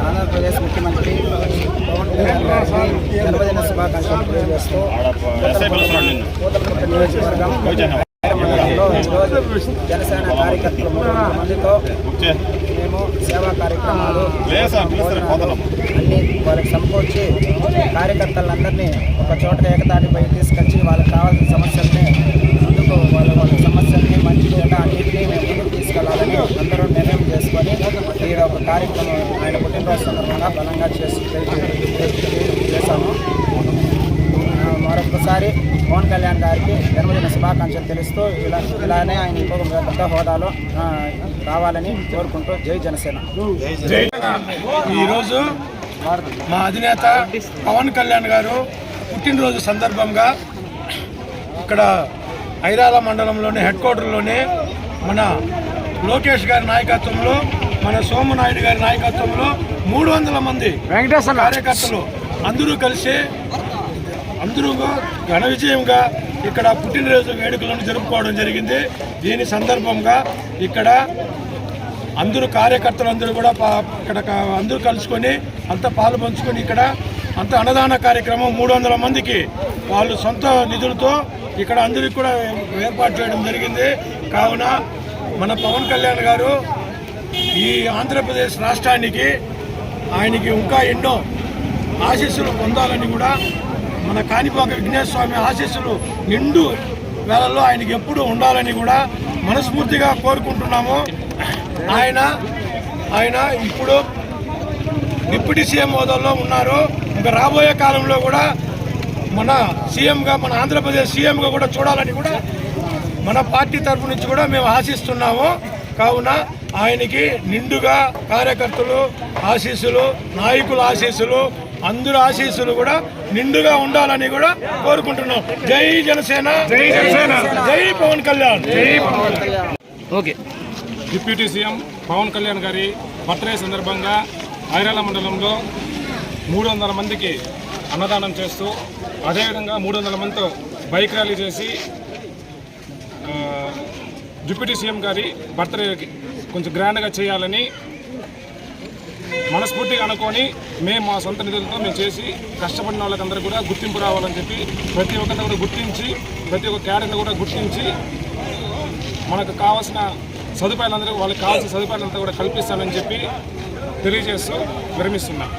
ఆంధ్రప్రదేశ్ ముఖ్యమంత్రి పవన్ కళ్యాణ్ గారికి జన్మదిన శుభాకాంక్షలు తెలియజేస్తూ నియోజకవర్గం జనసేన కార్యకర్తలు 300 మందితో మేము సేవా కార్యక్రమాలు అన్ని వాళ్ళకి సమకూర్చి కార్యకర్తలందరినీ ఒక చోట ఏకతాటిపై తీసుకొచ్చి వాళ్ళకి కావాల్సిన సమస్యల్ని అందుకు వాళ్ళ సమస్యల్ని మంచి చెడ్డ అన్నింటినీ మేము ముందుకు తీసుకెళ్లాలని అందరూ నిర్ణయం చేసుకొని ఈ ఒక కార్యక్రమం ఆయన పుట్టినరోజు సందర్భంగా బలంగా చేశాము. మరొకసారి పవన్ కళ్యాణ్ గారికి జన్మదిన శుభాకాంక్షలు తెలుస్తూ ఇలానే ఆయన ఇంకొక పెద్ద హోదాలో రావాలని కోరుకుంటూ జై జనసేన. ఈరోజు మా అధినేత పవన్ కళ్యాణ్ గారు పుట్టినరోజు సందర్భంగా ఇక్కడ ఐరాల మండలంలోని హెడ్ క్వార్టర్లోనే మన లోకేష్ గారి నాయకత్వంలో మన సోమనాయుడు గారి నాయకత్వంలో 300 మంది కార్యకర్తలు అందరూ కలిసి అందరూ ఘన విజయంగా ఇక్కడ పుట్టినరోజు వేడుకలను జరుపుకోవడం జరిగింది. దీని సందర్భంగా ఇక్కడ అందరూ కార్యకర్తలందరూ కూడా ఇక్కడ అందరూ కలుసుకొని అంతా పాలు పంచుకొని ఇక్కడ అంత అన్నదాన కార్యక్రమం 300 మందికి వాళ్ళు సొంత నిధులతో ఇక్కడ అందరికీ కూడా ఏర్పాటు చేయడం జరిగింది. కావున మన పవన్ కళ్యాణ్ గారు ఈ ఆంధ్రప్రదేశ్ రాష్ట్రానికి ఆయనకి ఇంకా ఎన్నో ఆశీస్సులు పొందాలని కూడా మన కాణిపాక విఘ్నేశ్వర స్వామి ఆశీస్సులు నిండు వేళల్లో ఆయనకి ఎప్పుడూ ఉండాలని కూడా మనస్ఫూర్తిగా కోరుకుంటున్నాము. ఆయన ఇప్పుడు డిప్యూటీ సీఎం హోదాలో ఉన్నారు. ఇంకా రాబోయే కాలంలో కూడా మన సీఎంగా మన ఆంధ్రప్రదేశ్ సీఎంగా కూడా చూడాలని కూడా మన పార్టీ తరఫు నుంచి కూడా మేము ఆశిస్తున్నాము. కావున ఆయనకి నిండుగా కార్యకర్తలు ఆశీస్సులు, నాయకుల ఆశీస్సులు, అందరూ ఆశీస్సులు కూడా నిండుగా ఉండాలని కూడా కోరుకుంటున్నాం. జై జనసేన, జై జనసేన, జై Pawan Kalyan. Okay. Deputy CM Pawan Kalyan గారి బర్త్డే సందర్భంగా ఐరాల మండలంలో 300 మందికి అన్నదానం చేస్తూ అదేవిధంగా 300 మందితో బైక్ ర్యాలీ చేసి డిప్యూటీ సీఎం గారి బర్త్డే కొంచెం గ్రాండ్గా చేయాలని మనస్ఫూర్తిగా అనుకొని మేము మా సొంత నిధులతో మేము చేసి కష్టపడిన వాళ్ళకందరూ కూడా గుర్తింపు రావాలని చెప్పి ప్రతి ఒక్కరిని కూడా గుర్తించి ప్రతి ఒక్క క్యాడర్ని కూడా గుర్తించి మనకు కావాల్సిన సదుపాయాలందరూ వాళ్ళకి కావాల్సిన సదుపాయాలంతా కూడా కల్పిస్తానని చెప్పి తెలియజేస్తూ విరమిస్తున్నాం.